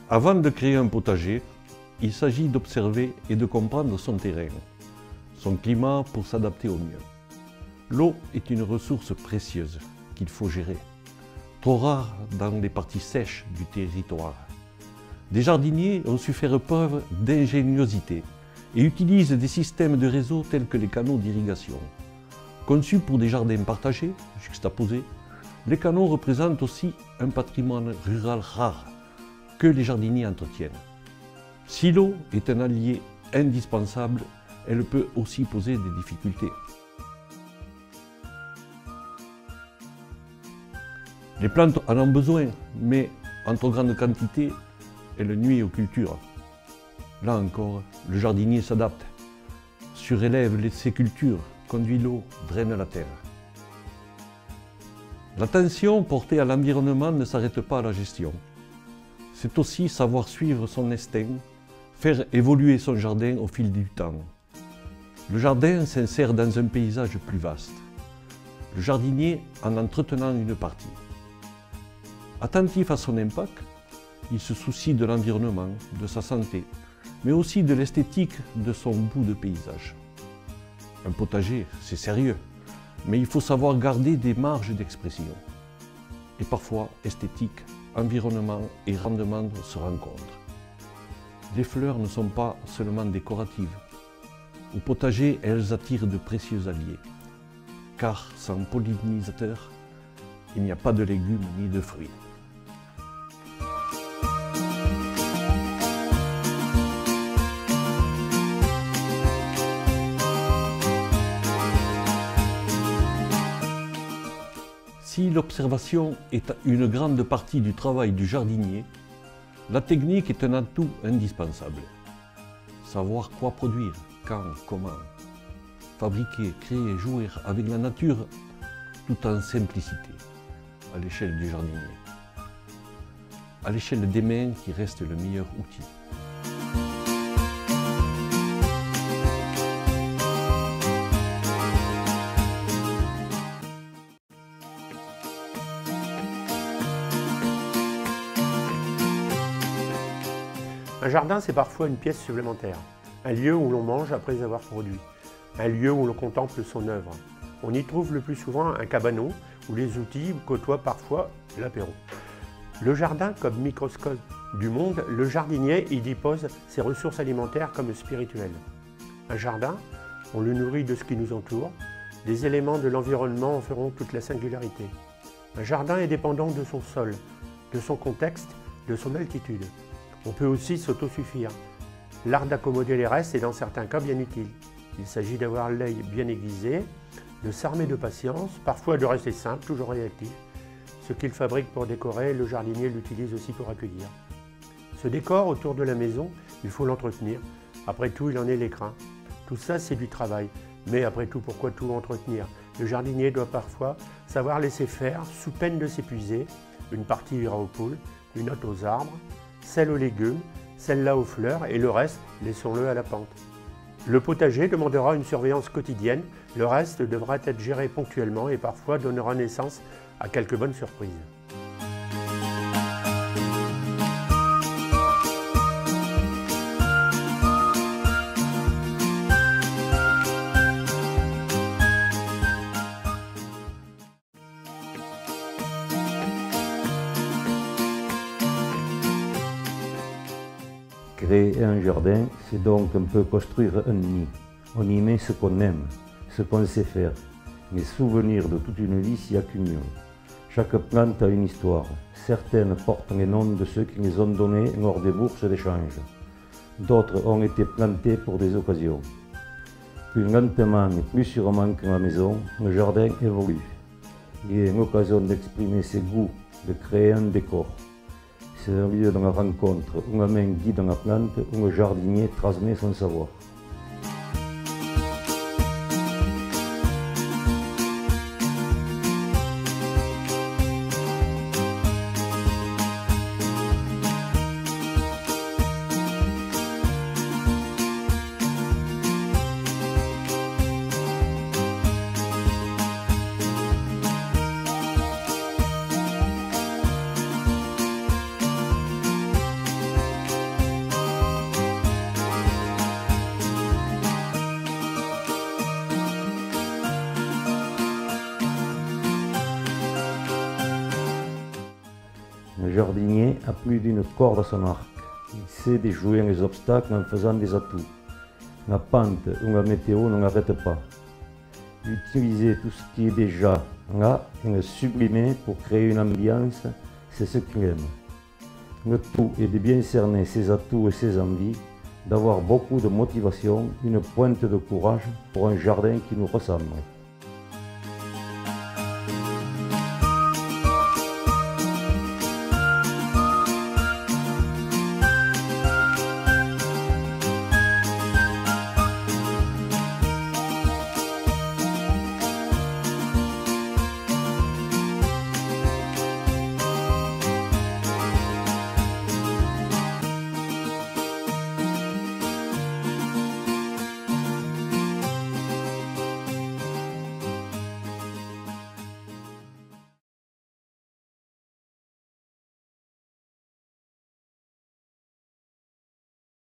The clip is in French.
Avant de créer un potager, il s'agit d'observer et de comprendre son terrain, son climat pour s'adapter au mieux. L'eau est une ressource précieuse qu'il faut gérer, trop rare dans les parties sèches du territoire. Des jardiniers ont su faire preuve d'ingéniosité et utilisent des systèmes de réseau tels que les canaux d'irrigation. Conçus pour des jardins partagés, juxtaposés, les canaux représentent aussi un patrimoine rural rare que les jardiniers entretiennent. Si l'eau est un allié indispensable, elle peut aussi poser des difficultés. Les plantes en ont besoin, mais en trop grande quantité, elles nuisent aux cultures. Là encore, le jardinier s'adapte, surélève ses cultures, conduit l'eau, draine la terre. L'attention portée à l'environnement ne s'arrête pas à la gestion. C'est aussi savoir suivre son instinct, faire évoluer son jardin au fil du temps. Le jardin s'insère dans un paysage plus vaste. Le jardinier en entretenant une partie. Attentif à son impact, il se soucie de l'environnement, de sa santé, mais aussi de l'esthétique de son bout de paysage. Un potager, c'est sérieux, mais il faut savoir garder des marges d'expression. Et parfois, esthétique, environnement et rendement se rencontrent. Les fleurs ne sont pas seulement décoratives. Au potager, elles attirent de précieux alliés. Car sans pollinisateurs, il n'y a pas de légumes ni de fruits. Si l'observation est une grande partie du travail du jardinier, la technique est un atout indispensable. Savoir quoi produire, quand, comment. Fabriquer, créer, jouer avec la nature tout en simplicité, à l'échelle du jardinier. À l'échelle des mains qui reste le meilleur outil. Un jardin, c'est parfois une pièce supplémentaire, un lieu où l'on mange après avoir produit, un lieu où l'on contemple son œuvre. On y trouve le plus souvent un cabanon où les outils côtoient parfois l'apéro. Le jardin comme microscope du monde, le jardinier y dépose ses ressources alimentaires comme spirituelles. Un jardin, on le nourrit de ce qui nous entoure, des éléments de l'environnement en feront toute la singularité. Un jardin est dépendant de son sol, de son contexte, de son altitude. On peut aussi s'autosuffire. L'art d'accommoder les restes est dans certains cas bien utile. Il s'agit d'avoir l'œil bien aiguisé, de s'armer de patience, parfois de rester simple, toujours réactif. Ce qu'il fabrique pour décorer, le jardinier l'utilise aussi pour accueillir. Ce décor autour de la maison, il faut l'entretenir. Après tout, il en est l'écrin. Tout ça, c'est du travail. Mais après tout, pourquoi tout entretenir? Le jardinier doit parfois savoir laisser faire, sous peine de s'épuiser. Une partie ira aux poules, une autre aux arbres, celle aux légumes, celle-là aux fleurs et le reste, laissons-le à la pente. Le potager demandera une surveillance quotidienne, le reste devra être géré ponctuellement et parfois donnera naissance à quelques bonnes surprises. Créer un jardin, c'est donc un peu construire un nid. On y met ce qu'on aime, ce qu'on sait faire. Mais souvenirs de toute une vie s'y accumulent. Chaque plante a une histoire. Certaines portent les noms de ceux qui les ont données lors des bourses d'échange. D'autres ont été plantées pour des occasions. Plus lentement et plus sûrement que la maison, le jardin évolue. Il est l'occasion d'exprimer ses goûts, de créer un décor. C'est un lieu de la rencontre où la main guide la plante, où le jardinier transmet son savoir. jardinier a plus d'une corde à son arc. Il sait déjouer les obstacles en faisant des atouts. La pente ou la météo ne l'arrête pas. Utiliser tout ce qui est déjà là et le sublimer pour créer une ambiance, c'est ce qu'il aime. Le tout est de bien cerner ses atouts et ses envies, d'avoir beaucoup de motivation, une pointe de courage pour un jardin qui nous ressemble.